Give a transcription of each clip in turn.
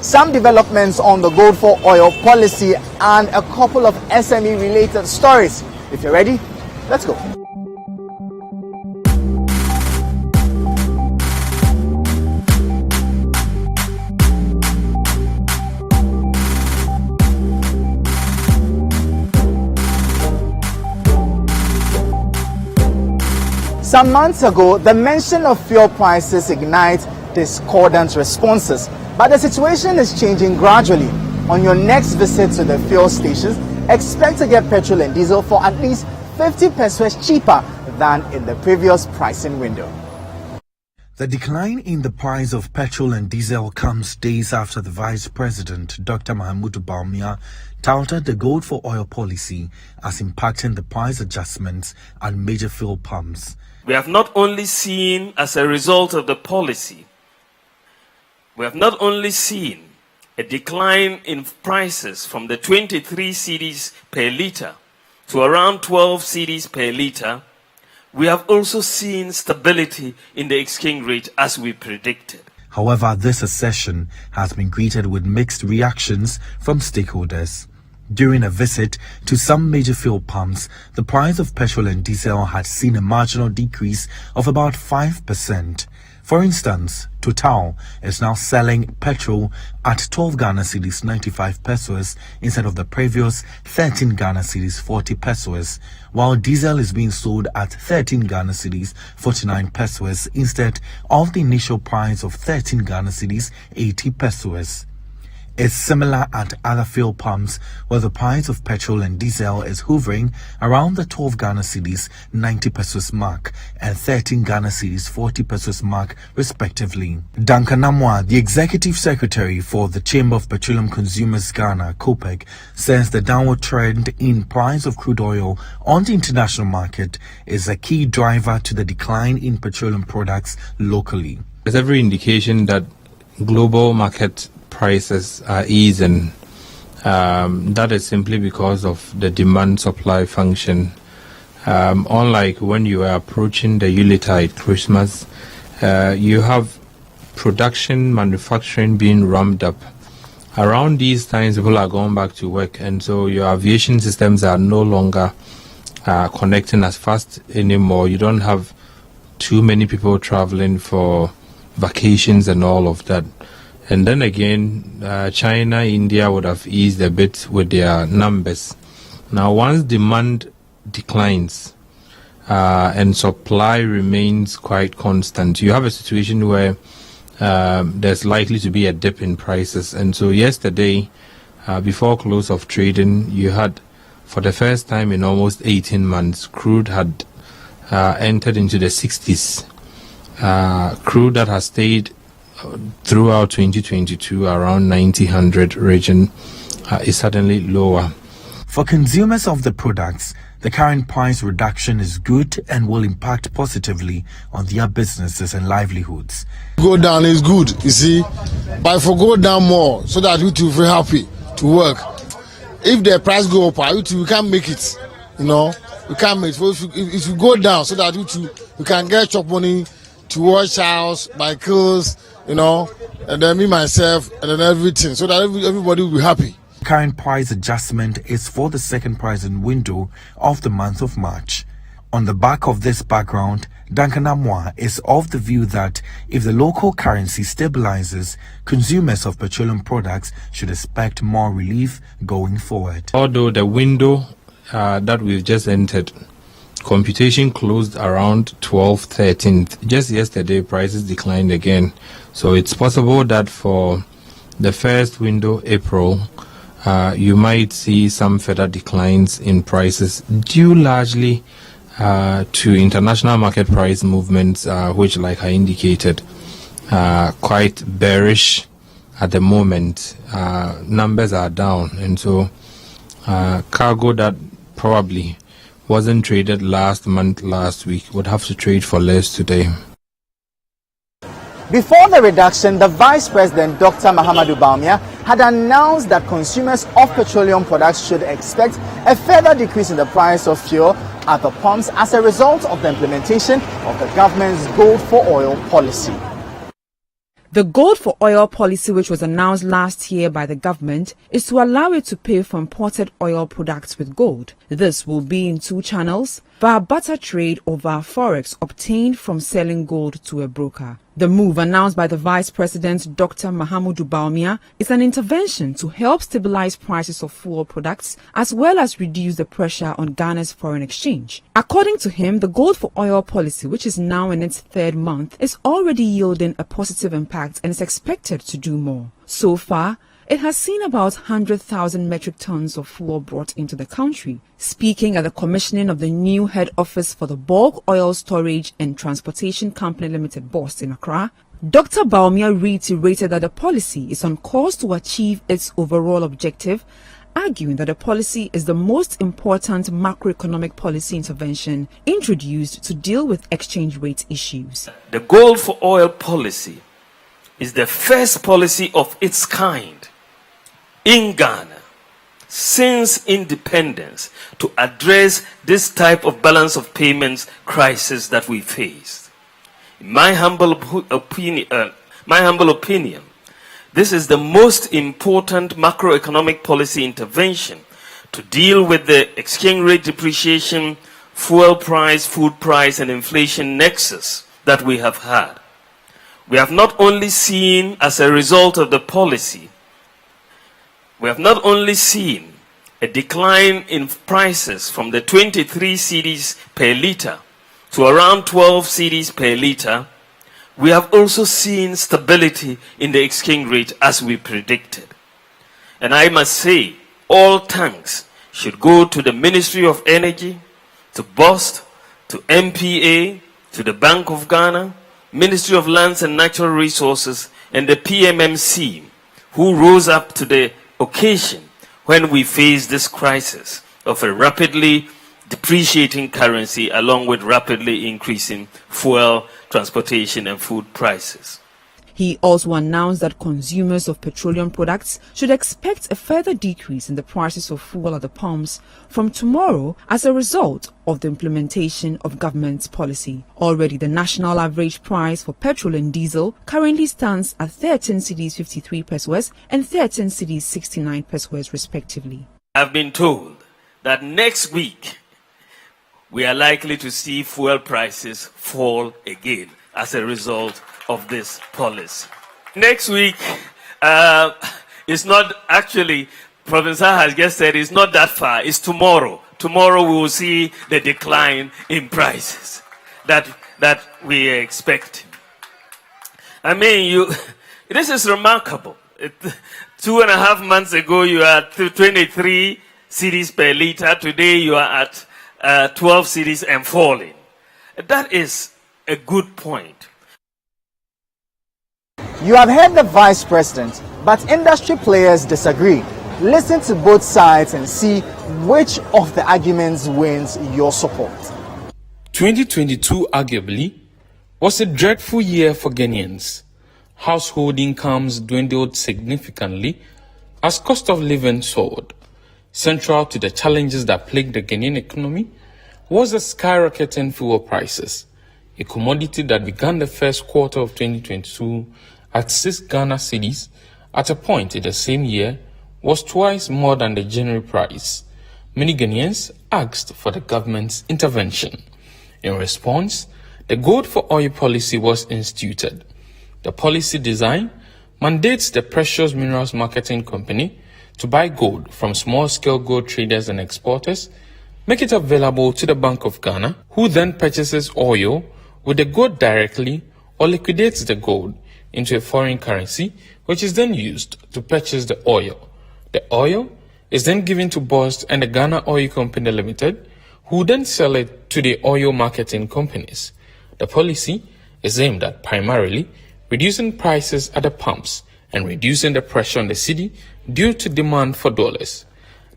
some developments on the gold for oil policy, and a couple of SME related stories. If you're ready, let's go. Some months ago, the mention of fuel prices ignites discordant responses, but the situation is changing gradually. On your next visit to the fuel stations, expect to get petrol and diesel for at least 50 pesos cheaper than in the previous pricing window. The decline in the price of petrol and diesel comes days after the Vice President, Dr. Mahamudu Bawumia, touted the gold for oil policy as impacting the price adjustments at major fuel pumps. We have not only seen, as a result of the policy, we have not only seen a decline in prices from the 23 cedis per litre to around 12 cedis per litre, we have also seen stability in the exchange rate as we predicted. However, this accession has been greeted with mixed reactions from stakeholders. During a visit to some major fuel pumps, the price of petrol and diesel had seen a marginal decrease of about 5%. For instance, Total is now selling petrol at 12 Ghana cedis 95 pesos instead of the previous 13 Ghana cedis 40 pesos, while diesel is being sold at 13 Ghana cedis 49 pesos instead of the initial price of 13 Ghana cedis 80 pesos. It's similar at other fuel pumps where the price of petrol and diesel is hovering around the 12 Ghana cedis 90 pesos mark and 13 Ghana cedis 40 pesos mark respectively. Duncan Namwa, the Executive Secretary for the Chamber of Petroleum Consumers Ghana, COPEC, says the downward trend in price of crude oil on the international market is a key driver to the decline in petroleum products locally. There's every indication that global market prices are easing. That is simply because of the demand-supply function. Unlike when you are approaching the Yuletide, Christmas, you have production, manufacturing being ramped up. Around these times, people are going back to work, and so your aviation systems are no longer connecting as fast anymore. You don't have too many people traveling for vacations and all of that. And then again, China, India would have eased a bit with their numbers. Now, once demand declines and supply remains quite constant, you have a situation where there's likely to be a dip in prices. And so yesterday, before close of trading, you had, for the first time in almost 18 months, crude had entered into the 60s. Crude that has stayed throughout 2022 around 90-100 region is suddenly lower. For consumers of the products, the current price reduction is good and will impact positively on their businesses and livelihoods. Go down is good, you see, but if we go down more so that we too very happy to work. If the price go up, we can't make it, you know, we can't make it. So if you go down so that we can get chop money to wash house, buy clothes, you know, and then me, myself, and then everything, so that everybody will be happy. Current price adjustment is for the second pricing window of the month of March. On the back of this background, Duncan Amwa is of the view that if the local currency stabilizes, consumers of petroleum products should expect more relief going forward. Although the window that we've just entered, computation closed around 12/13. Just yesterday, prices declined again. So it's possible that for the first window, April, you might see some further declines in prices due largely to international market price movements, which, like I indicated, quite bearish at the moment. Numbers are down, and so cargo that probably wasn't traded last week would have to trade for less today. Before the reduction, the Vice President, Dr. Mahamudu Bawumia, had announced that consumers of petroleum products should expect a further decrease in the price of fuel at the pumps as a result of the implementation of the government's gold for oil policy. The gold for oil policy, which was announced last year by the government, is to allow it to pay for imported oil products with gold. This will be in two channels, via barter trade or via forex obtained from selling gold to a broker. The move, announced by the Vice President Dr. Mahamudu Bawumia, is an intervention to help stabilize prices of fuel products as well as reduce the pressure on Ghana's foreign exchange. According to him, the gold for oil policy, which is now in its third month, is already yielding a positive impact and is expected to do more. So far, it has seen about 100,000 metric tons of fuel brought into the country. Speaking at the commissioning of the new head office for the Bulk Oil Storage and Transportation Company Limited BOST in Accra, Dr. Bawumia reiterated that the policy is on course to achieve its overall objective, arguing that the policy is the most important macroeconomic policy intervention introduced to deal with exchange rate issues. The gold for oil policy is the first policy of its kind in Ghana since independence to address this type of balance of payments crisis that we faced. In my humble opinion, this is the most important macroeconomic policy intervention to deal with the exchange rate depreciation, fuel price, food price, and inflation nexus that we have had. We have not only seen, as a result of the policy, we have not only seen a decline in prices from the 23 cedis per litre to around 12 cedis per litre, we have also seen stability in the exchange rate as we predicted. And I must say, all thanks should go to the Ministry of Energy, to BOST, to MPA, to the Bank of Ghana, Ministry of Lands and Natural Resources, and the PMMC, who rose up to the occasion when we face this crisis of a rapidly depreciating currency along with rapidly increasing fuel, transportation, and food prices. He also announced that consumers of petroleum products should expect a further decrease in the prices of fuel at the pumps from tomorrow as a result of the implementation of government's policy. Already, the national average price for petrol and diesel currently stands at 13 cedis 53 pesos and 13 cedis 69 pesos respectively. I've been told that next week we are likely to see fuel prices fall again as a result of this policy. Next week is not actually, Professor has just said, it's not that far. It's tomorrow. Tomorrow we will see the decline in prices that we are expecting. I mean, this is remarkable. 2.5 months ago you are at 23 cedis per litre. Today you are at 12 cedis and falling. That is a good point. You have heard the Vice President, but industry players disagree. Listen to both sides and see which of the arguments wins your support. 2022 arguably was a dreadful year for Ghanaians. Household incomes dwindled significantly as cost of living soared. Central to the challenges that plagued the Ghanaian economy was the skyrocketing fuel prices, a commodity that began the first quarter of 2022 at 6 Ghana cedis, at a point in the same year, was twice more than the January price. Many Ghanaians asked for the government's intervention. In response, the gold for oil policy was instituted. The policy design mandates the Precious Minerals Marketing Company to buy gold from small-scale gold traders and exporters, make it available to the Bank of Ghana, who then purchases oil with the gold directly or liquidates the gold into a foreign currency, which is then used to purchase the oil. The oil is then given to BOST and the Ghana Oil Company Limited, who then sell it to the oil marketing companies. The policy is aimed at primarily reducing prices at the pumps and reducing the pressure on the cedi due to demand for dollars.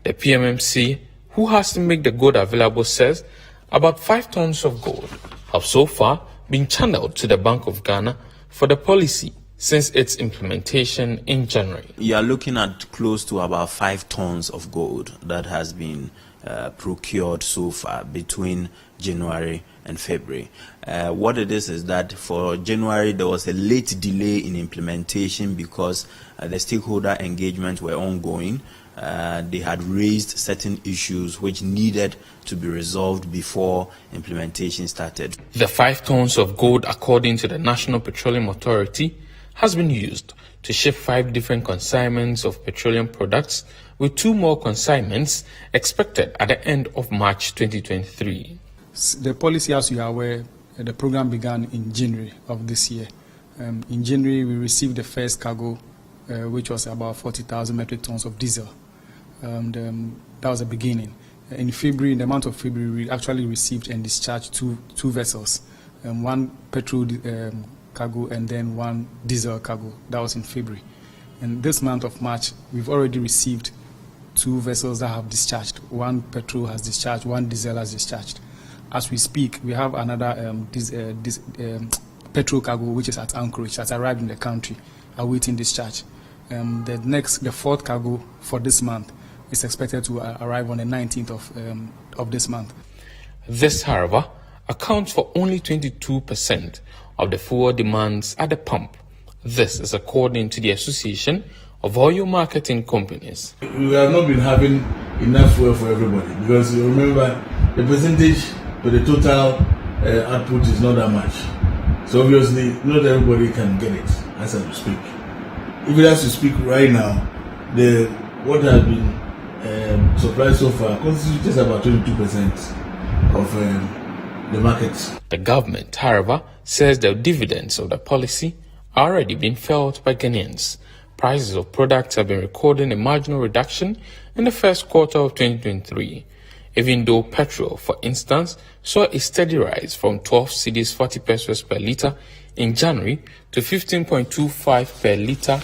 The PMMC, who has to make the gold available, says about 5 tons of gold have so far been channeled to the Bank of Ghana for the policy since its implementation in January. You are looking at close to about 5 tons of gold that has been procured so far between January and February. What it is that for January there was a late delay in implementation because the stakeholder engagement were ongoing. They had raised certain issues which needed to be resolved before implementation started. The 5 tons of gold, according to the National Petroleum Authority, has been used to ship 5 different consignments of petroleum products, with 2 more consignments expected at the end of March 2023. The policy, as you are aware, the program began in January of this year. In January, we received the first cargo, which was about 40,000 metric tons of diesel. That was the beginning. In February, in the month of February, we actually received and discharged two vessels, 1 petrol cargo and then 1 diesel cargo. That was in February. And this month of March, we've already received 2 vessels that have discharged. 1 petrol has discharged, 1 diesel has discharged. As we speak, we have another petrol cargo which is at Anchorage, has arrived in the country, awaiting discharge. The 4th cargo for this month is expected to arrive on the 19th of this month. This, however, accounts for only 22% of the fuel demands at the pump. This is according to the Association of Oil Marketing Companies. We have not been having enough fuel for everybody because you remember the percentage to the total output is not that much. So obviously not everybody can get it as I speak. If it has to speak right now, what has been supplied so far constitutes about 22% of the market. The government, however, says the dividends of the policy are already being felt by Ghanaians. Prices of products have been recording a marginal reduction in the first quarter of 2023, even though petrol, for instance, saw a steady rise from 12 cedis 40 pesos per litre in January to 15.25 per litre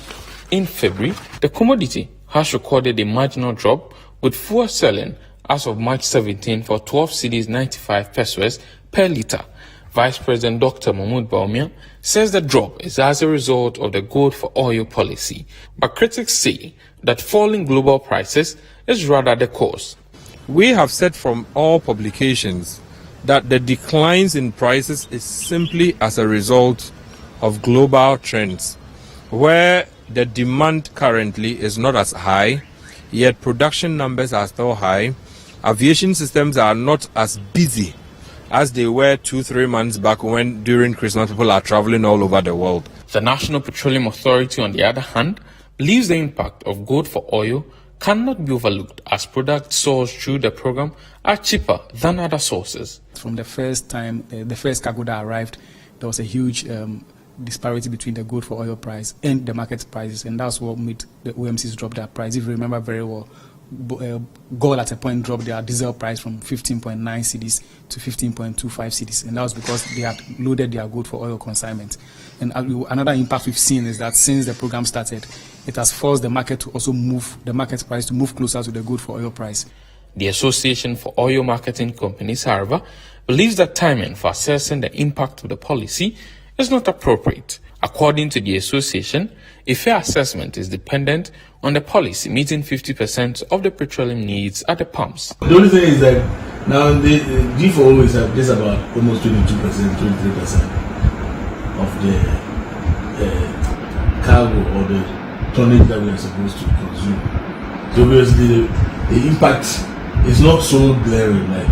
in February. The commodity has recorded a marginal drop, with fuel selling as of March 17 for 12 cedis 95 pesos per litre. Vice President Dr. Mahmoud Bawumia says the drop is as a result of the gold for oil policy, but critics say that falling global prices is rather the cause. We have said from all publications that the declines in prices is simply as a result of global trends, where the demand currently is not as high, yet production numbers are still high. Aviation systems are not as busy as they were 2-3 months back when during Christmas people are traveling all over the world. The National Petroleum Authority, on the other hand, believes the impact of gold for oil cannot be overlooked as products sourced through the program are cheaper than other sources. From the first time, the first cargo that arrived, there was a huge disparity between the gold for oil price and the market prices, and that's what made the OMCs drop their price. If you remember very well, gold at a point dropped their diesel price from 15.9 cedis to 15.25 cedis, and that was because they had loaded their gold for oil consignment. And another impact we've seen is that since the program started, it has forced the market to also move the market price to move closer to the gold for oil price. The Association for Oil Marketing Companies, however, believes that timing for assessing the impact of the policy is not appropriate. According to the association, a fair assessment is dependent on the policy meeting 50% of the petroleum needs at the pumps. The only thing is that now the G4O is just about almost 22%, 23% of the cargo or the tonnage that we are supposed to consume. So obviously the impact is not so glaring like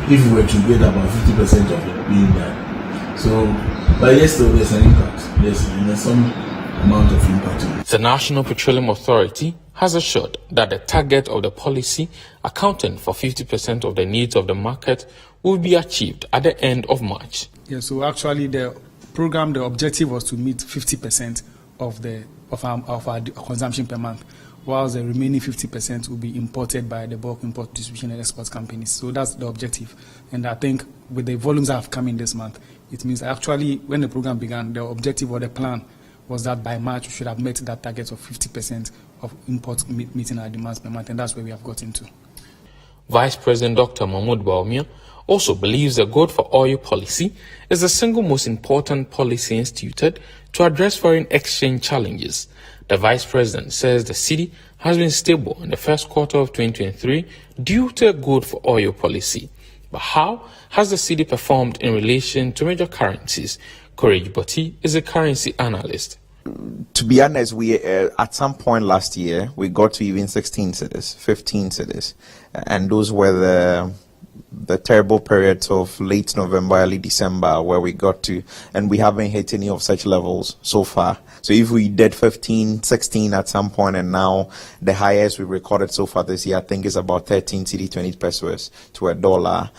if we were to get about 50% of it being done. So, but yes, though, there's an impact. There's some amount of impact. The National Petroleum Authority has assured that the target of the policy, accounting for 50% of the needs of the market, will be achieved at the end of March. Yeah, so actually the program, the objective was to meet 50% of our consumption per month, whilst the remaining 50% will be imported by the bulk import distribution and export companies. So that's the objective. And I think with the volumes that have come in this month, it means actually when the program began, the objective or the plan was that by March we should have met that target of 50% of imports meeting our demands per month, and that's where we have gotten to. Vice President Dr. Mahmoud Bawumia also believes the gold for oil policy is the single most important policy instituted to address foreign exchange challenges. The Vice President says the cedi has been stable in the first quarter of 2023 due to a gold for oil policy, But how has the cedi performed in relation to major currencies? Courage Botti is a currency analyst. To be honest, we at some point last year we got to even 16 cedis, 15 cedis, and those were the terrible periods of late November, early December, where we got to, and we haven't hit any of such levels so far. So if we did 15, 16 at some point, and now the highest we recorded so far this year, I think is about 13 cedi 20 pesos to $1.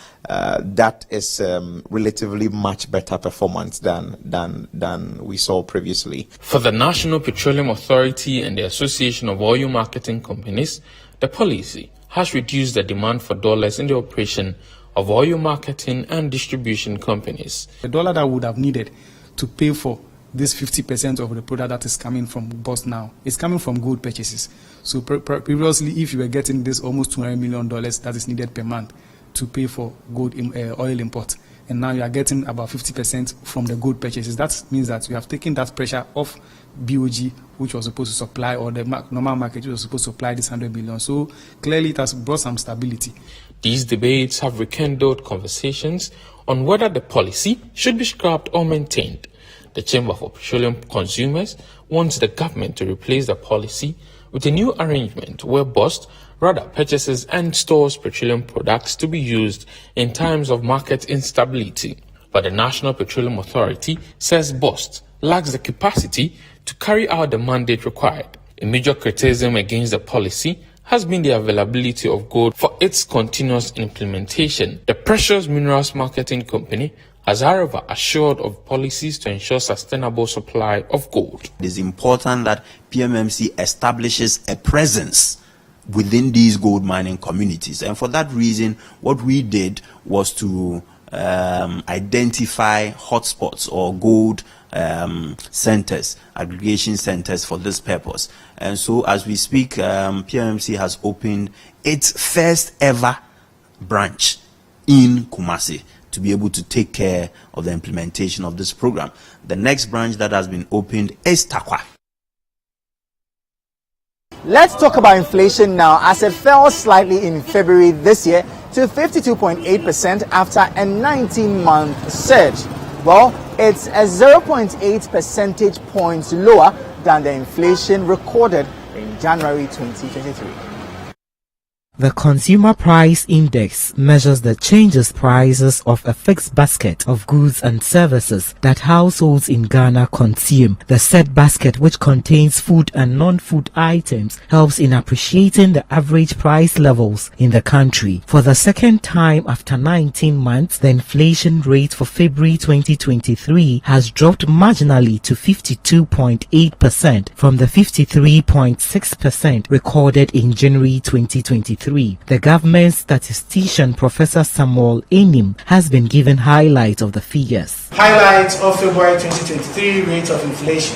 That is relatively much better performance than we saw previously. For the National Petroleum Authority and the Association of Oil Marketing Companies, the policy has reduced the demand for dollars in the operation of oil marketing and distribution companies. The dollar that would have needed to pay for this 50% of the product that is coming from BOST now is coming from gold purchases. So previously, if you were getting this almost $200 million that is needed per month to pay for gold oil import, and now you are getting about 50% from the gold purchases, that means that you have taken that pressure off BOG, which was supposed to supply, or the normal market, which was supposed to supply this 100 billion. So clearly it has brought some stability. These debates have rekindled conversations on whether the policy should be scrapped or maintained. The Chamber for Petroleum Consumers wants the government to replace the policy with a new arrangement where BOST rather purchases and stores petroleum products to be used in times of market instability. But the National Petroleum Authority says BOST lacks the capacity to carry out the mandate required. A major criticism against the policy has been the availability of gold for its continuous implementation. The Precious Minerals Marketing Company has, however, assured of policies to ensure sustainable supply of gold. It is important that PMMC establishes a presence within these gold mining communities. And for that reason, what we did was to identify hotspots or gold centers, aggregation centers for this purpose. And so as we speak, PMMC has opened its first ever branch in Kumasi to be able to take care of the implementation of this program. The next branch that has been opened is Takwa. Let's talk about inflation now, as it fell slightly in February this year to 52.8% after a 19-month surge. Well, it's a 0.8 percentage points lower than the inflation recorded in January 2023. The Consumer Price Index measures the changes prices of a fixed basket of goods and services that households in Ghana consume. The said basket, which contains food and non-food items, helps in appreciating the average price levels in the country. For the second time after 19 months, the inflation rate for February 2023 has dropped marginally to 52.8% from the 53.6% recorded in January 2023. The government statistician Professor Samuel Enim has been given highlights of the figures. Highlights of February 2023 rate of inflation.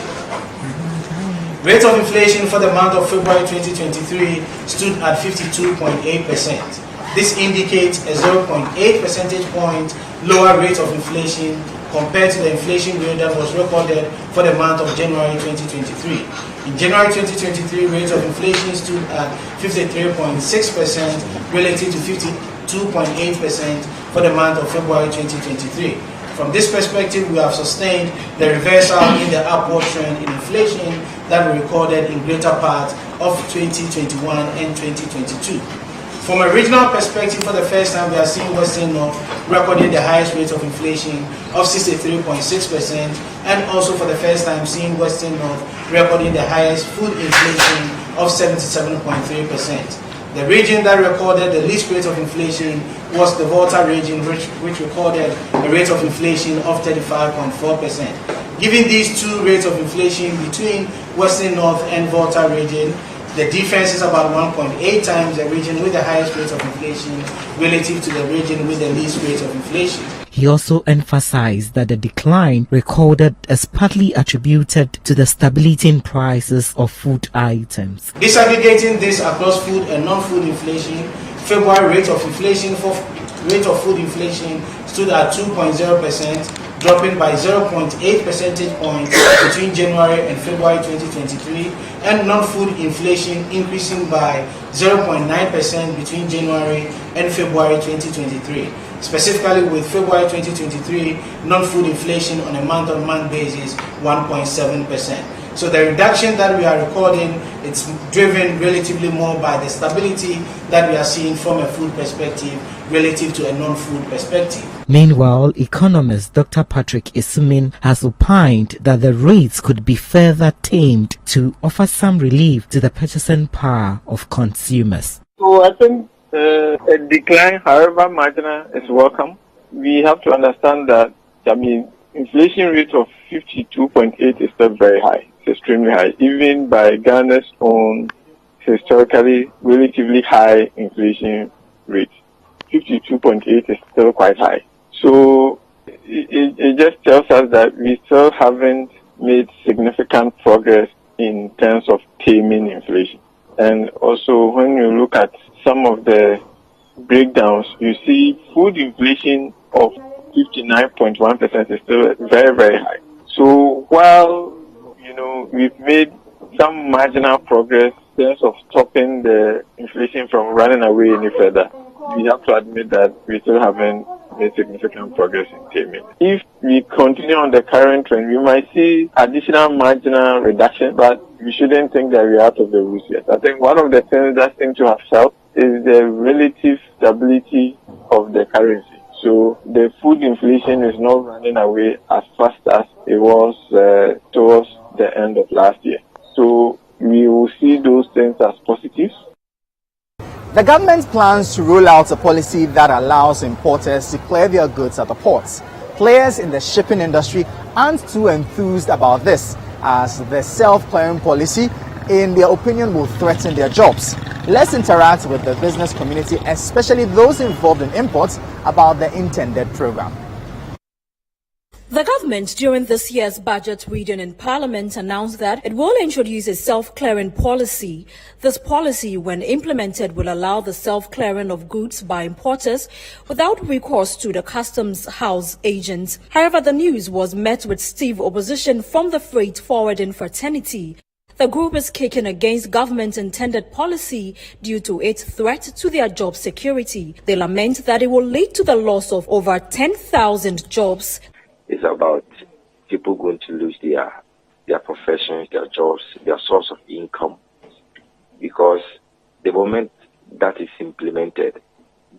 Rate of inflation for the month of February 2023 stood at 52.8%. This indicates a 0.8 percentage point lower rate of inflation compared to the inflation rate that was recorded for the month of January 2023. In January 2023, rate of inflation stood at 53.6% relative to 52.8% for the month of February 2023. From this perspective, we have sustained the reversal in the upward trend in inflation that we recorded in greater part of 2021 and 2022. From a regional perspective, for the first time, we are seeing Western North recording the highest rate of inflation of 63.6%, and also for the first time seeing Western North recording the highest food inflation of 77.3%. The region that recorded the least rate of inflation was the Volta region, which recorded a rate of inflation of 35.4%. Given these two rates of inflation between Western North and Volta region, the difference is about 1.8 times the region with the highest rate of inflation relative to the region with the least rate of inflation. He also emphasized that the decline recorded is partly attributed to the stability in prices of food items. Disaggregating this across food and non-food inflation, February rate of inflation for rate of food inflation stood at 2.0%, dropping by 0.8 percentage points between January and February 2023, and non-food inflation increasing by 0.9% between January and February 2023. Specifically with February 2023 non-food inflation on a month-on-month basis, 1.7%. So the reduction that we are recording, it's driven relatively more by the stability that we are seeing from a food perspective relative to a non-food perspective. Meanwhile, economist Dr. Patrick Isumin has opined that the rates could be further tamed to offer some relief to the purchasing power of consumers. So I think a decline, however marginal, is welcome. We have to understand that, inflation rate of 52.8 is still very high. It's extremely high, even by Ghana's own historically relatively high inflation rate. 52.8 is still quite high. So it just tells us that we still haven't made significant progress in terms of taming inflation. And also, when you look at some of the breakdowns, you see food inflation of 59.1% is still very, very high. So while, we've made some marginal progress in terms of stopping the inflation from running away any further, we have to admit that we still haven't made significant progress in taming. If we continue on the current trend, we might see additional marginal reduction, but we shouldn't think that we're out of the woods yet. I think one of the things that seems to have helped is the relative stability of the currency. So the food inflation is not running away as fast as it was towards the end of last year. So we will see those things as positives. The government plans to roll out a policy that allows importers to clear their goods at the ports. Players in the shipping industry aren't too enthused about this, as the self-clearing policy, in their opinion, will threaten their jobs. Let's interact with the business community, especially those involved in imports, about the intended program. The government, during this year's budget reading in Parliament, announced that it will introduce a self-clearing policy. This policy, when implemented, will allow the self-clearing of goods by importers without recourse to the customs house agents. However, the news was met with stiff opposition from the freight forwarding fraternity. The group is kicking against government's intended policy due to its threat to their job security. They lament that it will lead to the loss of over 10,000 jobs. It's about people going to lose their professions, their jobs, their source of income. Because the moment that is implemented,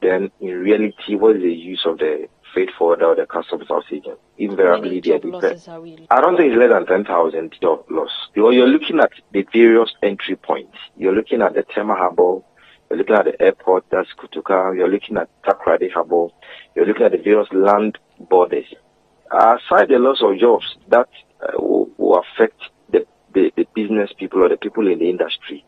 then in reality, what is the use of the freight forwarder or the customs house agent? Invariably, they are different. I don't think it's less than 10,000 job loss. Because you're looking at the various entry points. You're looking at the Tema Harbour. You're looking at the airport, that's Kutuka. You're looking at Takrady Harbour. You're looking at the various land borders. Aside the loss of jobs, that will affect the business people or the people in the industry.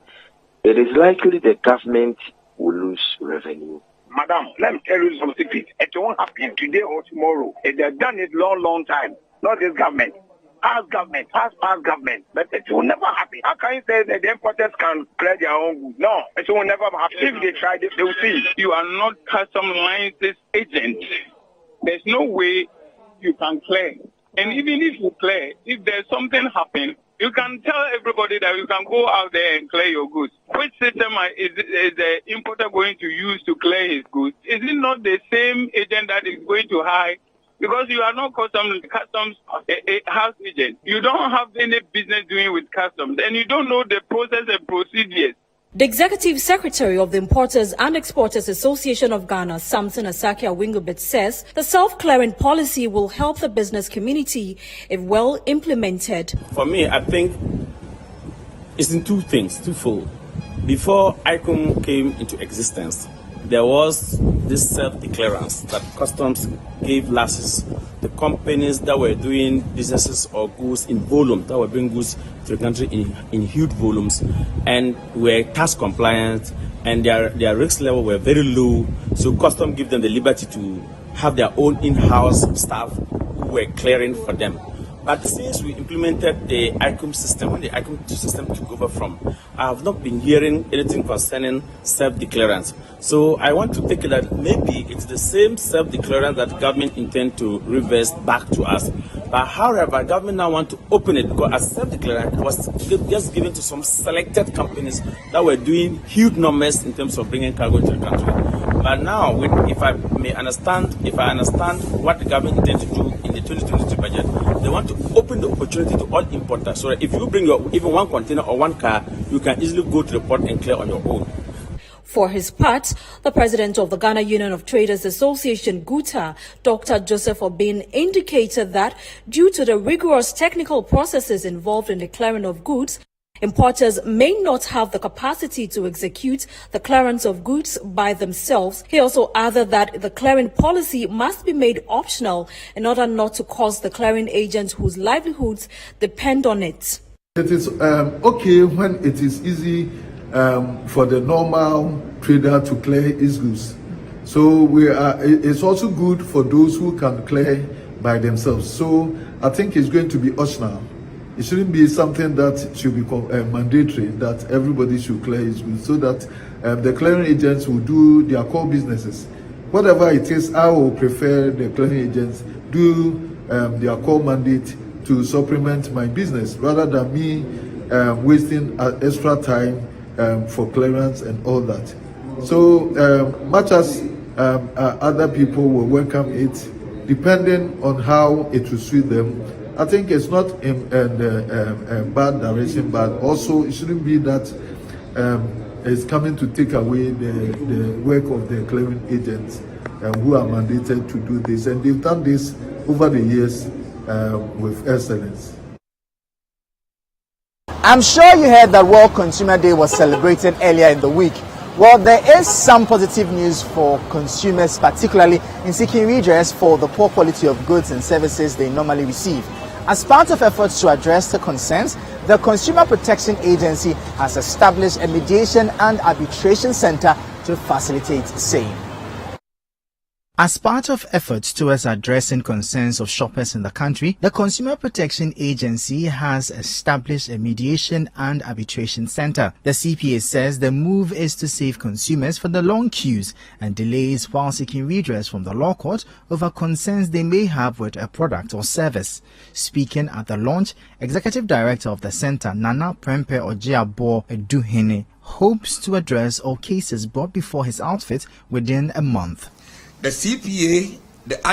It is likely the government will lose revenue. Madam, let me tell you some secret. It won't happen today or tomorrow. They've done it long time. Not this government. Past government. But it will never happen. How can you say that the importers can clear their own goods? No, it will never happen. If they try this, they will see. You are not custom license agent. There's no way you can clear. And even if you clear, if there's something happen, you can tell everybody that you can go out there and clear your goods. Which system is the importer going to use to clear his goods? Is it not the same agent that is going to hire? Because you are not customs house agent. You don't have any business doing with customs, and you don't know the process and procedures. The Executive Secretary of the Importers and Exporters Association of Ghana, Samson Asakia Wingobit, says the self-clearing policy will help the business community if well implemented. For me, I think it's in twofold. Before ICOM came into existence, there was this self-declarance that customs gave license to companies that were doing businesses or goods in volume, that were bringing goods to the country in huge volumes, and were tax compliant, and their risk level were very low. So customs give them the liberty to have their own in-house staff who were clearing for them. But since we implemented the ICOM system, when the ICOM system took over from, I have not been hearing anything concerning self-declarance. So I want to take it that maybe it's the same self-declarance that the government intends to reverse back to us. But But however, government now want to open it because as self-declared was just given to some selected companies that were doing huge numbers in terms of bringing cargo into the country. But now, if I understand what the government intends to do in the 2022 budget, they want to open the opportunity to all importers. So that if you bring even one container or one car, you can easily go to the port and clear on your own. For his part, the president of the Ghana Union of Traders Association, GUTA, Dr. Joseph Obin, indicated that due to the rigorous technical processes involved in the clearing of goods, importers may not have the capacity to execute the clearance of goods by themselves. He also added that the clearing policy must be made optional in order not to cost the clearing agents whose livelihoods depend on it. It is okay when it is easy for the normal trader to clear his goods. So it's also good for those who can clear by themselves. So I think it's going to be optional. It shouldn't be something that should be mandatory, that everybody should clear his goods, so that the clearing agents will do their core businesses. Whatever it is, I will prefer the clearing agents do their core mandate to supplement my business, rather than me wasting extra time for clearance and all that. So much as other people will welcome it, depending on how it will suit them, I think it's not in a bad direction, but also it shouldn't be that it's coming to take away the work of the clearing agents who are mandated to do this. And they've done this over the years with excellence. I'm sure you heard that World Consumer Day was celebrated earlier in the week. Well, there is some positive news for consumers, particularly in seeking redress for the poor quality of goods and services they normally receive. As part of efforts to address the concerns, the Consumer Protection Agency has established a mediation and arbitration center to facilitate same. As part of efforts towards addressing concerns of shoppers in the country, the Consumer Protection Agency has established a mediation and arbitration center. The CPA says the move is to save consumers from the long queues and delays while seeking redress from the law court over concerns they may have with a product or service. Speaking at the launch, Executive Director of the center, Nana Prempe Ojiabo Eduhene, hopes to address all cases brought before his outfit within a month. The CPA, the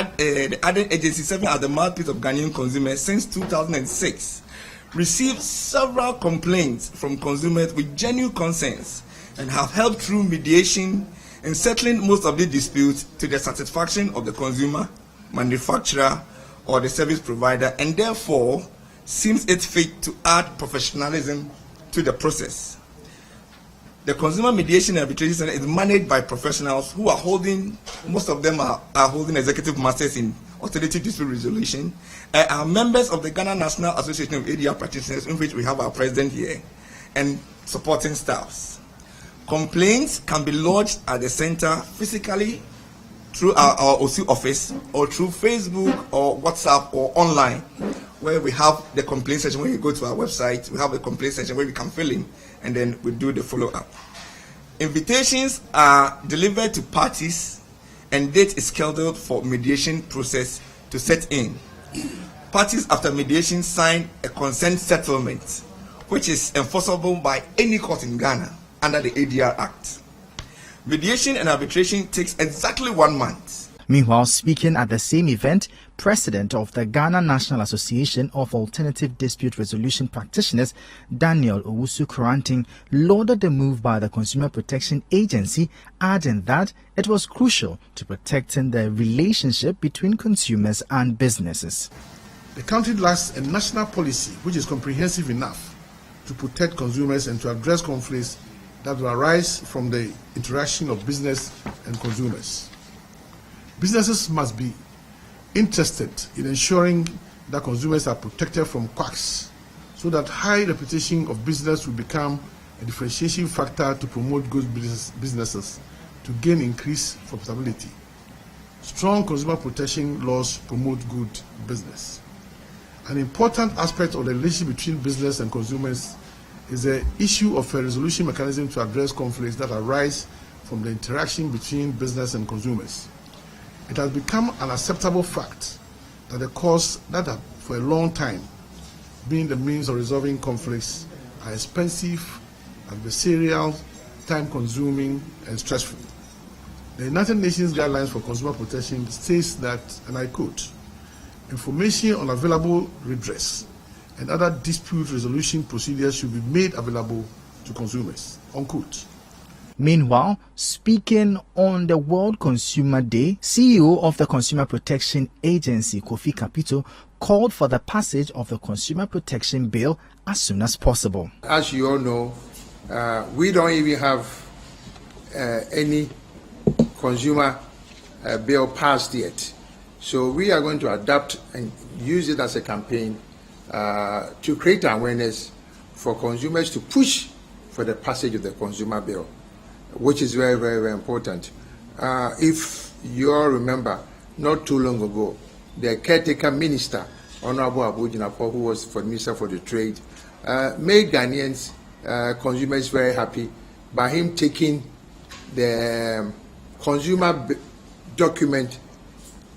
added agency serving as the mouthpiece of Ghanaian consumers since 2006, received several complaints from consumers with genuine concerns and have helped through mediation in settling most of the disputes to the satisfaction of the consumer, manufacturer, or the service provider, and therefore seems it fit to add professionalism to the process. The Consumer Mediation and Arbitration Center is managed by professionals who are holding, most of them are holding executive masters in alternative dispute resolution, are members of the Ghana National Association of ADR Practitioners, in which we have our president here, and supporting staffs. Complaints can be lodged at the center physically through our OC office or through Facebook or WhatsApp or online, where we have the complaint section. When you go to our website, we have a complaint section where we can fill in, and then we do the follow-up. Invitations are delivered to parties, and date is scheduled for mediation process to set in. Parties after mediation sign a consent settlement, which is enforceable by any court in Ghana under the ADR Act. Mediation and arbitration takes exactly 1 month. Meanwhile, speaking at the same event, President of the Ghana National Association of Alternative Dispute Resolution Practitioners, Daniel Owusu-Koranting, lauded the move by the Consumer Protection Agency, adding that it was crucial to protecting the relationship between consumers and businesses. The country lacks a national policy which is comprehensive enough to protect consumers and to address conflicts that will arise from the interaction of business and consumers. Businesses must be interested in ensuring that consumers are protected from quacks, so that high reputation of business will become a differentiation factor to promote good businesses to gain increased profitability. Strong consumer protection laws promote good business. An important aspect of the relationship between business and consumers is the issue of a resolution mechanism to address conflicts that arise from the interaction between business and consumers. It has become an acceptable fact that the costs that are for a long time, being the means of resolving conflicts, are expensive, adversarial, time-consuming, and stressful. The United Nations Guidelines for Consumer Protection states that, and I quote, information on available redress and other dispute resolution procedures should be made available to consumers, unquote. Meanwhile, speaking on the World Consumer Day, CEO of the Consumer Protection Agency, Kofi Kapito, called for the passage of the Consumer Protection Bill as soon as possible. As you all know, we don't even have any consumer bill passed yet. So we are going to adapt and use it as a campaign to create awareness for consumers to push for the passage of the consumer bill, which is very, very, very important. If you all remember, not too long ago, the caretaker minister, Honorable Abujinapo, who was for Minister for the Trade, made Ghanaians, consumers very happy by him taking the consumer document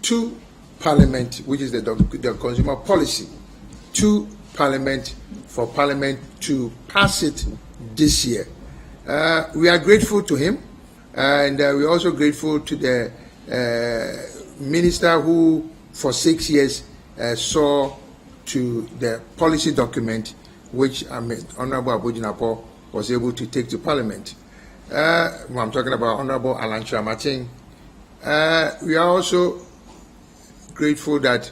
to Parliament, which is the consumer policy, to Parliament for Parliament to pass it this year. We are grateful to him, and we're also grateful to the minister who, for 6 years, saw to the policy document which Honorable Abujinapo was able to take to Parliament. I'm talking about Honorable Alan Chamating. We are also grateful that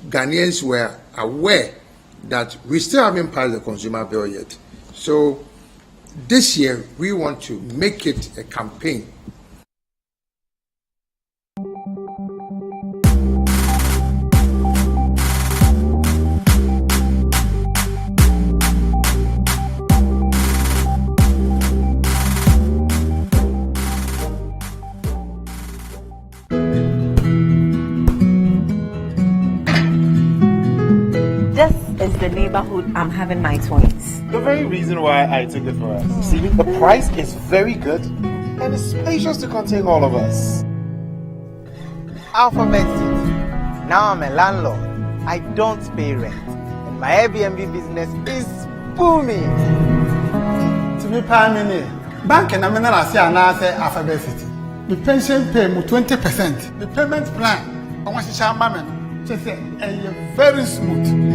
Ghanaians were aware that we still haven't passed the consumer bill yet. So this year, we want to make it a campaign. Is the neighborhood I'm having my twins. The very reason why I took it for us. See, the price is very good and it's spacious to contain all of us. Alphabet City. Now I'm a landlord. I don't pay rent. And my Airbnb business is booming. To be PMMC, bank and I say Alphabet City. The pension pay 20%. The payment plan, I want to share my man. Just very smooth.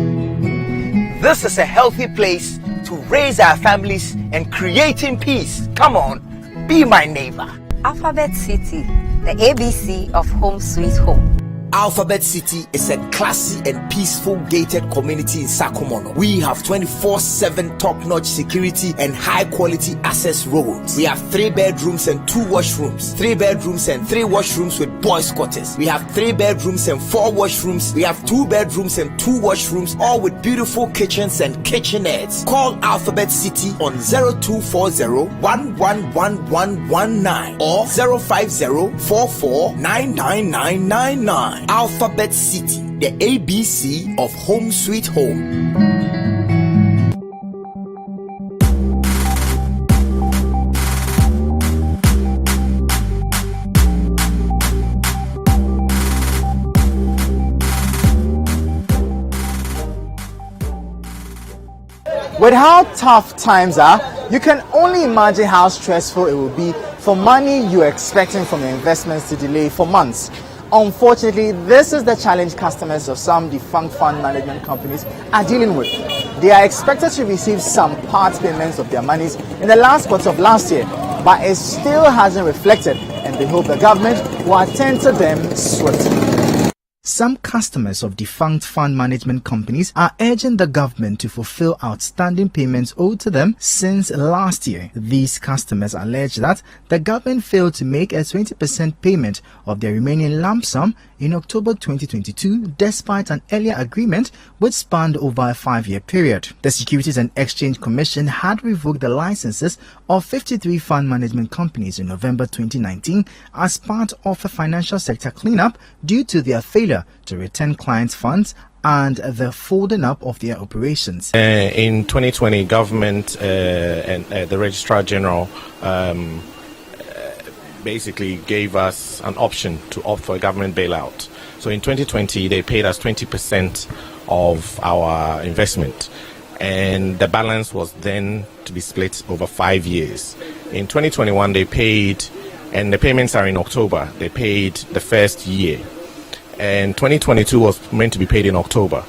This is a healthy place to raise our families and creating peace. Come on, be my neighbor. Alphabet City, the ABC of Home Sweet Home. Alphabet City is a classy and peaceful gated community in Sakumono. We have 24/7 top-notch security and high-quality access roads. We have 3 bedrooms and 2 washrooms, 3 bedrooms and 3 washrooms with boys' quarters. We have 3 bedrooms and 4 washrooms. We have 2 bedrooms and 2 washrooms, all with beautiful kitchens and kitchenettes. Call Alphabet City on 0240-111119 or 050-44-99999. Alphabet City, the ABC of Home Sweet Home. With how tough times are, you can only imagine how stressful it will be for money you're expecting from your investments to delay for months. Unfortunately, this is the challenge customers of some defunct fund management companies are dealing with. They are expected to receive some part payments of their monies in the last quarter of last year, but it still hasn't reflected, and they hope the government will attend to them swiftly. Some customers of defunct fund management companies are urging the government to fulfill outstanding payments owed to them since last year. These customers allege that the government failed to make a 20% payment of their remaining lump sum in October 2022 despite an earlier agreement which spanned over a 5-year period. The Securities and Exchange Commission had revoked the licenses of 53 fund management companies in November 2019 as part of a financial sector cleanup due to their failure to return clients' funds and the folding up of their operations. In 2020, government and the Registrar General basically gave us an option to opt for a government bailout. So in 2020, they paid us 20% of our investment, and the balance was then to be split over 5 years. In 2021, they paid, and the payments are in October, they paid the first year. And 2022 was meant to be paid in October.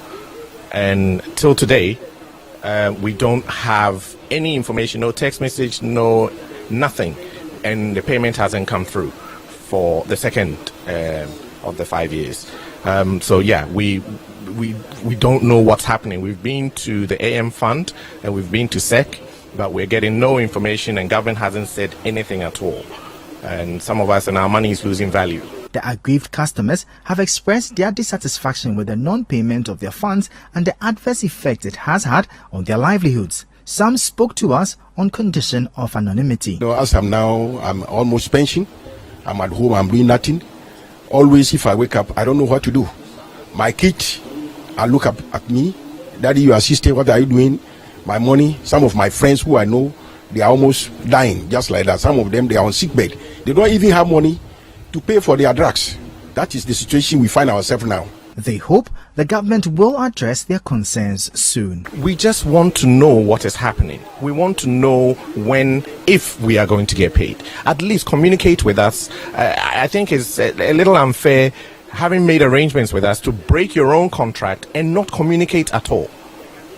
And till today, we don't have any information, no text message, no nothing. And the payment hasn't come through for the second of the 5 years. So yeah, we don't know what's happening. We've been to the AM Fund and we've been to SEC, but we're getting no information, and government hasn't said anything at all. And some of us, and our money is losing value. The aggrieved customers have expressed their dissatisfaction with the non-payment of their funds and the adverse effect it has had on their livelihoods. Some spoke to us on condition of anonymity. As I'm now, I'm almost pension. I'm at home, I'm doing nothing. Always if I wake up, I don't know what to do. My kids, I look up at me. Daddy, you are sister, what are you doing? My money, some of my friends who I know, they are almost dying, just like that. Some of them, they are on sick bed. They don't even have money to pay for their drugs. That is the situation we find ourselves now. They hope the government will address their concerns soon. We just want to know what is happening. We want to know when, if we are going to get paid. At least communicate with us. I think it's a little unfair having made arrangements with us to break your own contract and not communicate at all.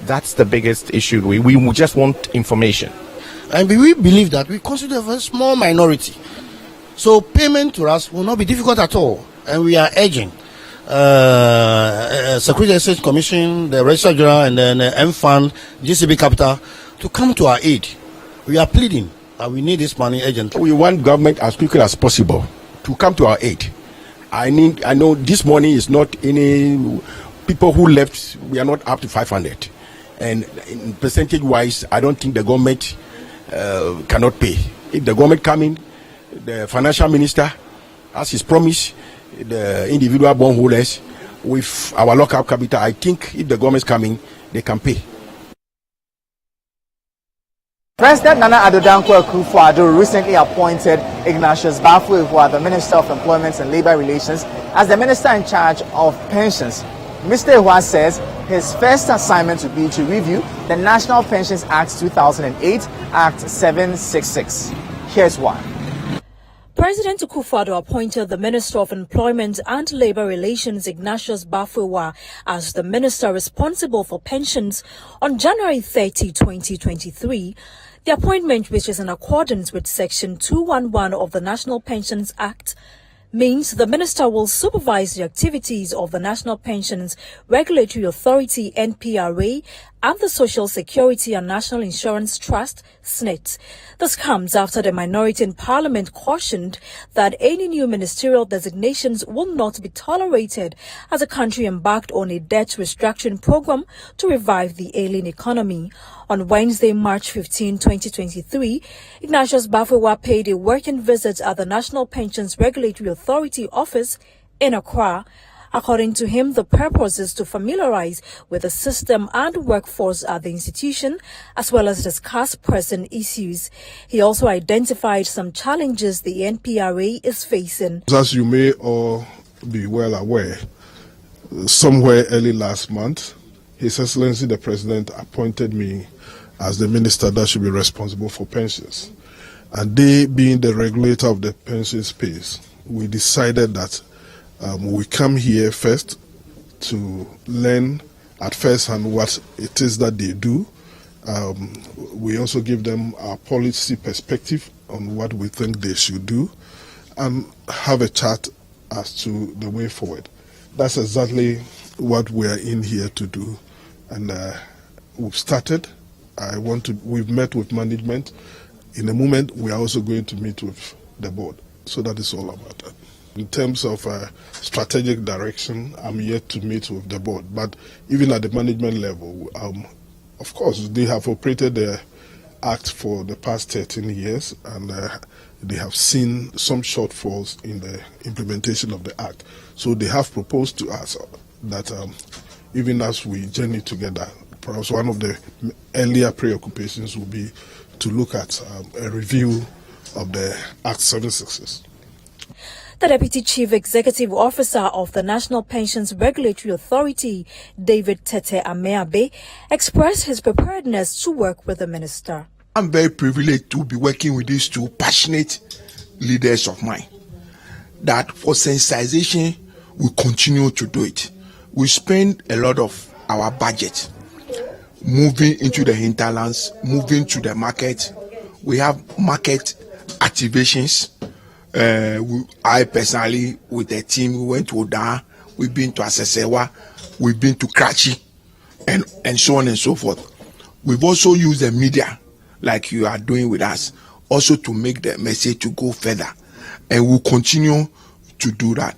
That's the biggest issue. We just want information. And we believe that we consider a very small minority. So payment to us will not be difficult at all. And we are urging Security Exchange Commission, the Registrar General, and then M Fund, GCB Capital to come to our aid. We are pleading that we need this money urgently. We want government as quickly as possible to come to our aid. I know this money is not any people who left. We are not up to 500, and in percentage wise, I don't think the government cannot pay. If the government come in, the financial minister, as his promise, the individual bondholders with our local capital, I think if the government is coming, they can pay. President Nana Addo Dankwa Akufo-Addo recently appointed Ignatius Bafo-Ehua, the Minister of Employment and Labour Relations, as the Minister in charge of pensions. Mr. Ehua says his first assignment will be to review the National Pensions Act 2008, Act 766. Here's why. President Akufo-Addo appointed the Minister of Employment and Labour Relations, Ignatius Bafo-Ehua, as the minister responsible for pensions on January 30, 2023. The appointment, which is in accordance with Section 211 of the National Pensions Act, means the minister will supervise the activities of the National Pensions Regulatory Authority, NPRA, and the Social Security and National Insurance Trust, SNIT. This comes after the minority in Parliament cautioned that any new ministerial designations will not be tolerated as the country embarked on a debt restructuring program to revive the ailing economy. On Wednesday, March 15, 2023, Ignatius Bafo-Ehua paid a working visit at the National Pensions Regulatory Authority office in Accra. According to him, the purpose is to familiarize with the system and workforce at the institution, as well as discuss pressing issues. He also identified some challenges the NPRA is facing. As you may all be well aware, somewhere early last month, His Excellency the President appointed me as the minister that should be responsible for pensions. And they, being the regulator of the pension space, we decided that we come here first to learn at first hand what it is that they do. We also give them our policy perspective on what we think they should do and have a chat as to the way forward. That's exactly what we are in here to do. And we've started. We've met with management. In a moment, we are also going to meet with the board. So that is all about that. In terms of strategic direction, I'm yet to meet with the board. But even at the management level, of course, they have operated the Act for the past 13 years, and they have seen some shortfalls in the implementation of the Act. So they have proposed to us that even as we journey together, perhaps one of the earlier preoccupations will be to look at a review of the Act 766. The Deputy Chief Executive Officer of the National Pensions Regulatory Authority, David Tete Ameabe, expressed his preparedness to work with the minister. I'm very privileged to be working with these two passionate leaders of mine. That for sensitization, we continue to do it. We spend a lot of our budget moving into the hinterlands, moving to the market. We have market activations. I personally, with the team, we went to Oda, we've been to Asesewa, we've been to Krachi, and so on and so forth. We've also used the media, like you are doing with us, also to make the message to go further. And we'll continue to do that.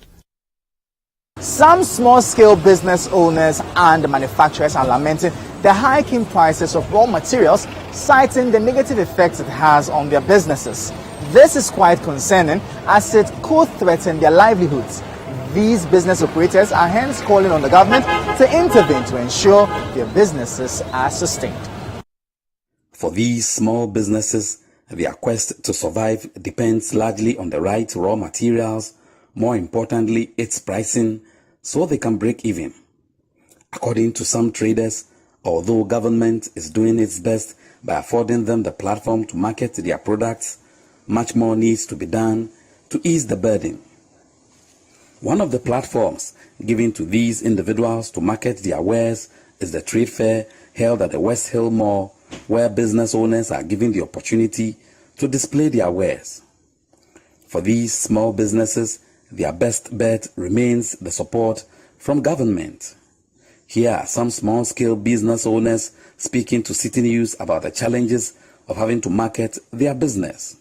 Some small-scale business owners and manufacturers are lamenting the hiking prices of raw materials, citing the negative effects it has on their businesses. This is quite concerning as it could threaten their livelihoods. These business operators are hence calling on the government to intervene to ensure their businesses are sustained. For these small businesses, their quest to survive depends largely on the right raw materials, more importantly, its pricing, so they can break even. According to some traders, although government is doing its best by affording them the platform to market their products, much more needs to be done to ease the burden. One of the platforms given to these individuals to market their wares is the trade fair held at the West Hill Mall, where business owners are given the opportunity to display their wares. For these small businesses, their best bet remains the support from government. Here are some small-scale business owners speaking to City News about the challenges of having to market their business.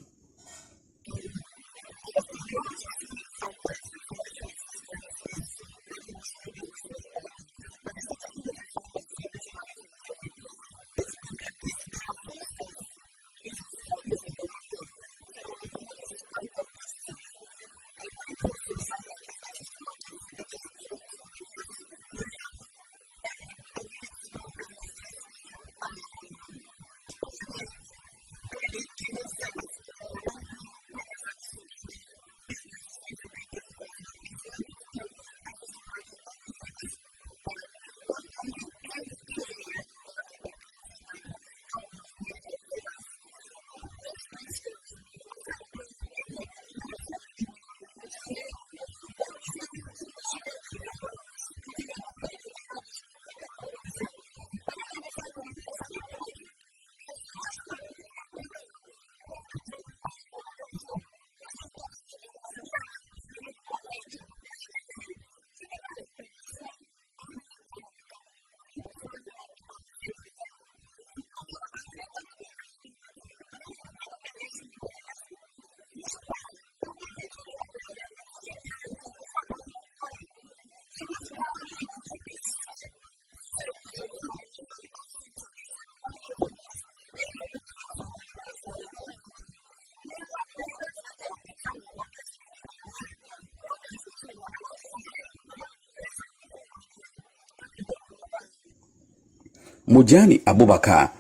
Mujani Abubakar,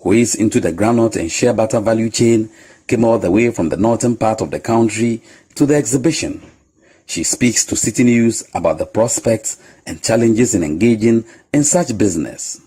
who is into the groundnut and shea butter value chain, came all the way from the northern part of the country to the exhibition. She speaks to City News about the prospects and challenges in engaging in such business.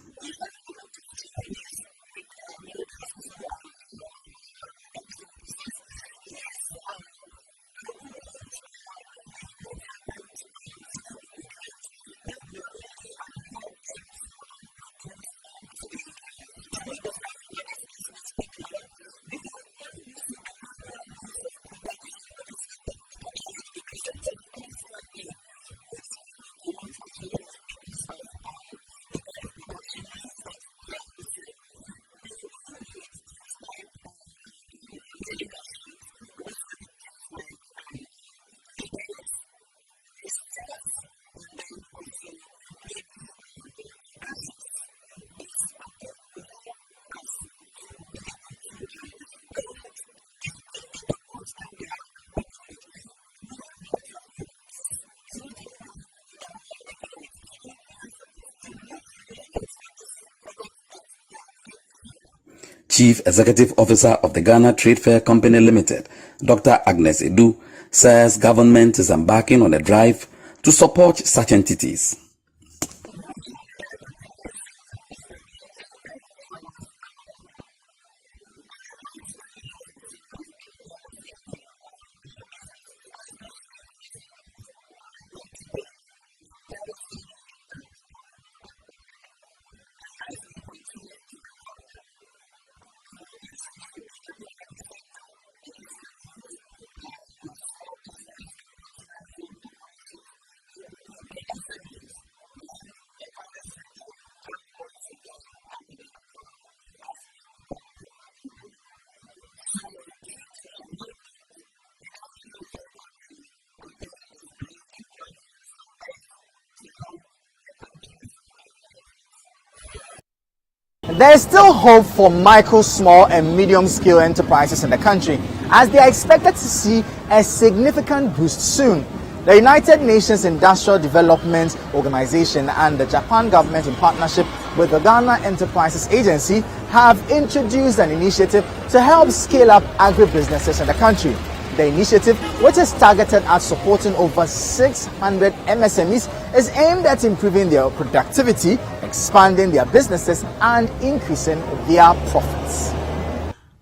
Chief Executive Officer of the Ghana Trade Fair Company Limited, Dr. Agnes Edu, says government is embarking on a drive to support such entities. There is still hope for micro, small and medium-scale enterprises in the country, as they are expected to see a significant boost soon. The United Nations Industrial Development Organization and the Japan government, in partnership with the Ghana Enterprises Agency, have introduced an initiative to help scale up agribusinesses in the country. The initiative, which is targeted at supporting over 600 MSMEs, is aimed at improving their productivity, expanding their businesses, and increasing their profits.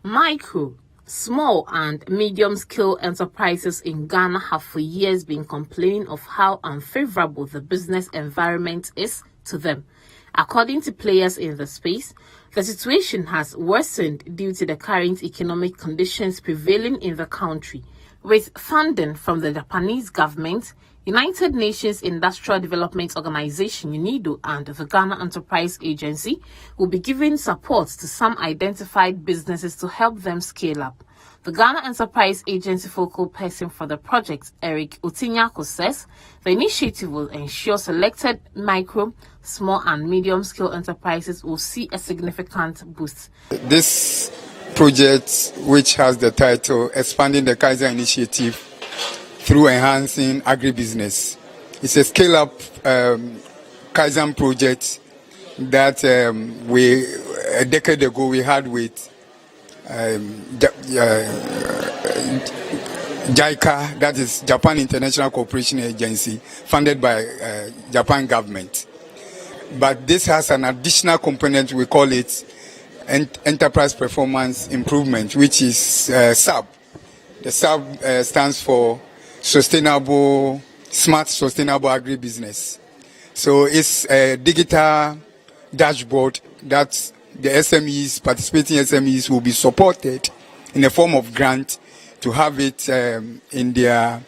Micro, small and medium-scale enterprises in Ghana have for years been complaining of how unfavorable the business environment is to them. According to players in the space, the situation has worsened due to the current economic conditions prevailing in the country. With funding from the Japanese government, United Nations Industrial Development Organization UNIDO and the Ghana Enterprise Agency will be giving support to some identified businesses to help them scale up. The Ghana Enterprise Agency focal person for the project, Eric Otinyako, says the initiative will ensure selected micro, small and medium-scale enterprises will see a significant boost. This project, which has the title Expanding the Kaizen Initiative through Enhancing Agribusiness, it's a scale-up Kaizen project that a decade ago we had with JICA, that is Japan International Cooperation Agency, funded by Japan government. But this has an additional component, we call it Enterprise Performance Improvement, which is SAB. The SAB stands for Smart Sustainable Agribusiness. So it's a digital dashboard that the SMEs, participating SMEs, will be supported in the form of grant to have it in their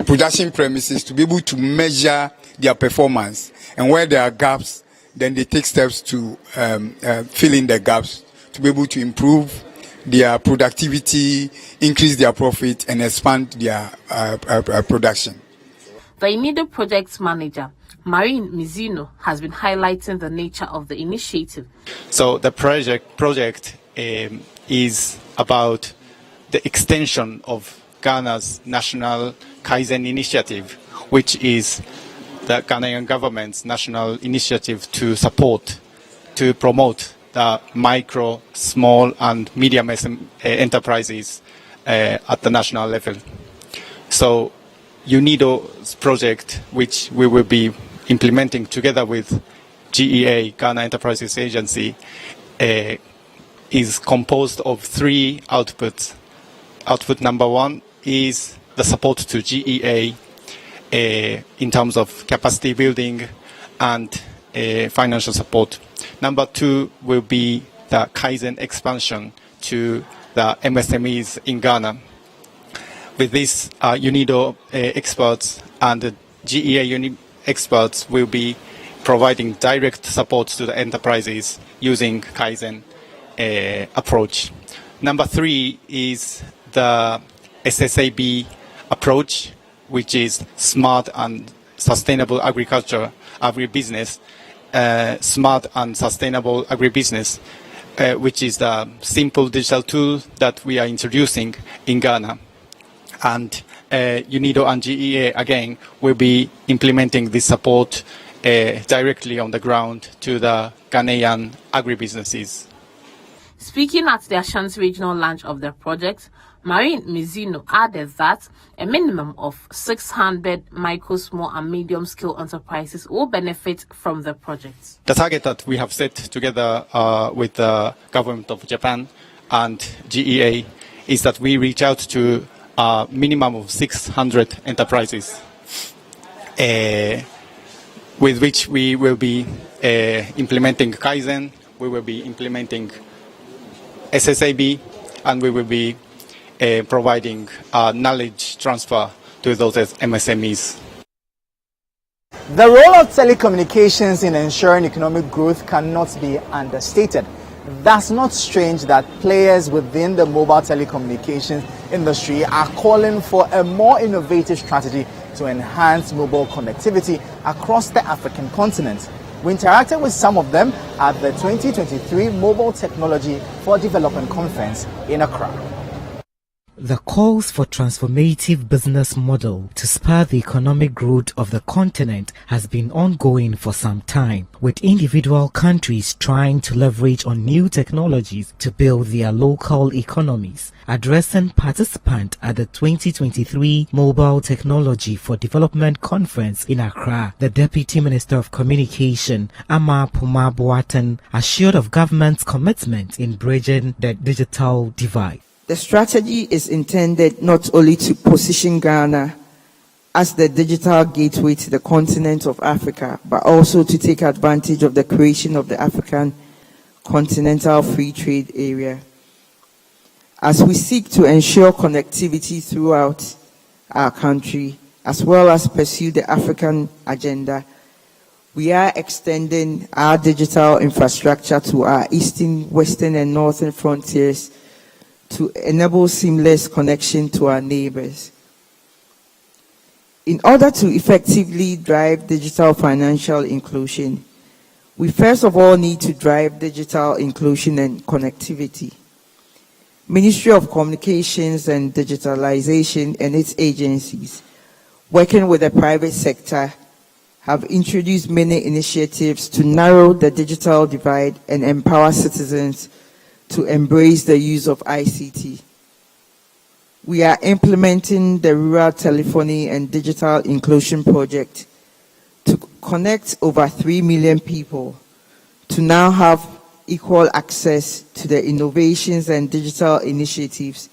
production premises to be able to measure their performance. And where there are gaps, then they take steps to fill in the gaps to be able to improve their productivity, increase their profit, and expand their production. The UNIDO project manager, Marine Mizuno, has been highlighting the nature of the initiative. So the project is about the extension of Ghana's national Kaizen initiative, which is the Ghanaian government's national initiative to promote the micro, small and medium enterprises at the national level. So UNIDO's project, which we will be implementing together with GEA, Ghana Enterprises Agency, is composed of three outputs. Output number one is the support to GEA in terms of capacity building and financial support. Number two will be the Kaizen expansion to the MSMEs in Ghana. With this, UNIDO experts and the GEA experts will be providing direct support to the enterprises using Kaizen approach. Number three is the SSAB approach, which is smart and sustainable agribusiness, smart and sustainable agribusiness, which is the simple digital tool that we are introducing in Ghana. And UNIDO and GEA, again, will be implementing this support directly on the ground to the Ghanaian agribusinesses. Speaking at the Ashanti regional launch of the project, Marine Mizino added that a minimum of 600 micro, small and medium-scale enterprises will benefit from the project. The target that we have set together with the government of Japan and GEA is that we reach out to a minimum of 600 enterprises, with which we will be implementing Kaizen, we will be implementing SSAB, and we will be providing knowledge transfer to those MSMEs. The role of telecommunications in ensuring economic growth cannot be understated. Thus, not strange that players within the mobile telecommunications industry are calling for a more innovative strategy to enhance mobile connectivity across the African continent. We interacted with some of them at the 2023 Mobile Technology for Development Conference in Accra. The calls for transformative business model to spur the economic growth of the continent has been ongoing for some time, with individual countries trying to leverage on new technologies to build their local economies. Addressing participants at the 2023 Mobile Technology for Development Conference in Accra, the Deputy Minister of Communication, Ama Puma Boateng, assured of government's commitment in bridging the digital divide. The strategy is intended not only to position Ghana as the digital gateway to the continent of Africa, but also to take advantage of the creation of the African Continental Free Trade Area. As we seek to ensure connectivity throughout our country, as well as pursue the African agenda, we are extending our digital infrastructure to our eastern, western, and northern frontiers to enable seamless connection to our neighbors. In order to effectively drive digital financial inclusion, we first of all need to drive digital inclusion and connectivity. Ministry of Communications and Digitalization and its agencies, working with the private sector, have introduced many initiatives to narrow the digital divide and empower citizens to embrace the use of ICT. We are implementing the Rural Telephony and Digital Inclusion Project to connect over 3 million people to now have equal access to the innovations and digital initiatives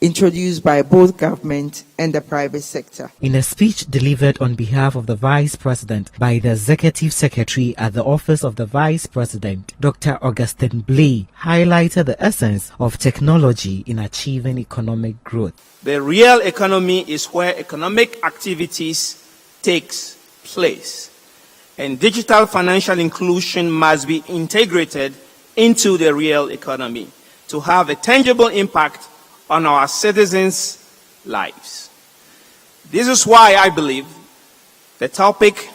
introduced by both government and the private sector. In a speech delivered on behalf of the Vice President by the Executive Secretary at the Office of the Vice President, Dr. Augustine Blay highlighted the essence of technology in achieving economic growth. The real economy is where economic activities takes place, and digital financial inclusion must be integrated into the real economy to have a tangible impact on our citizens' lives. This is why I believe the topic,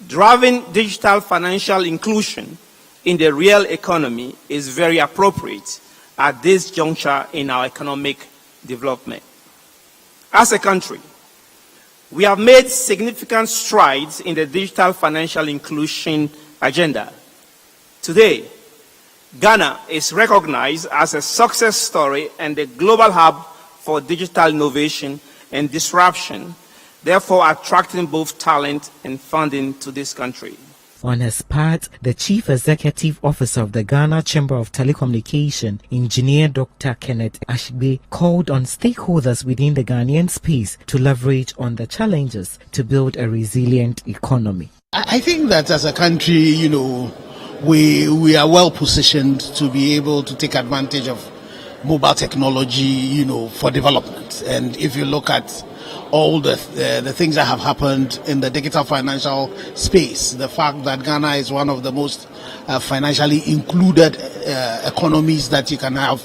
driving digital financial inclusion in the real economy, is very appropriate at this juncture in our economic development. As a country, we have made significant strides in the digital financial inclusion agenda. Today, Ghana is recognized as a success story and a global hub for digital innovation and disruption, therefore attracting both talent and funding to this country. On his part, the Chief Executive Officer of the Ghana Chamber of Telecommunication, Engineer Dr. Kenneth Ashbe, called on stakeholders within the Ghanaian space to leverage on the challenges to build a resilient economy. I think that as a country, we are well positioned to be able to take advantage of mobile technology, for development. And if you look at all the things that have happened in the digital financial space, the fact that Ghana is one of the most financially included economies that you can have,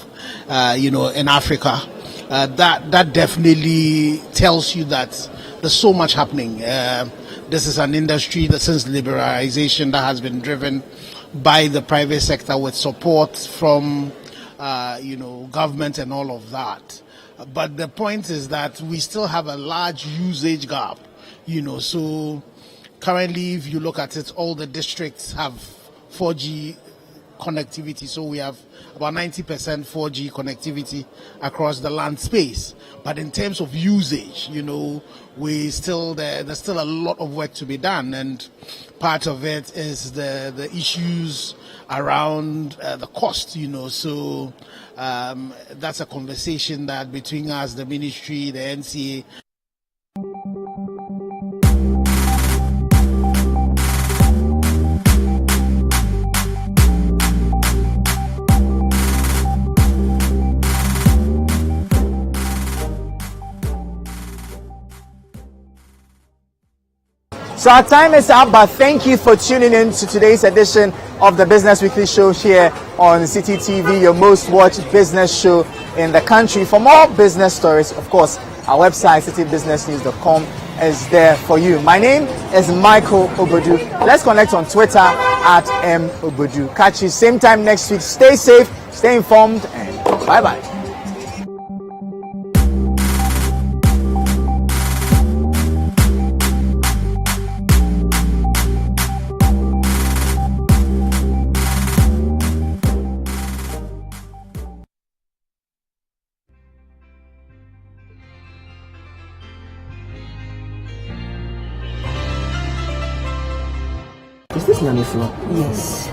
in Africa, that definitely tells you that there's so much happening. This is an industry that since liberalization that has been driven by the private sector with support from, government and all of that. But the point is that we still have a large usage gap, so currently if you look at it, all the districts have 4G connectivity. So we have about 90% 4G connectivity across the land space. But in terms of usage, there's still a lot of work to be done, and part of it is the issues around the cost. So that's a conversation that between us, the ministry, the NCA. So our time is up, but thank you for tuning in to today's edition of the Business Weekly Show here on City TV, your most watched business show in the country. For more business stories, of course, our website, citybusinessnews.com, is there for you. My name is Michael Obodu. Let's connect on Twitter at @mobodu. Catch you same time next week. Stay safe, stay informed, and bye-bye. Is this Nani floor? Yes.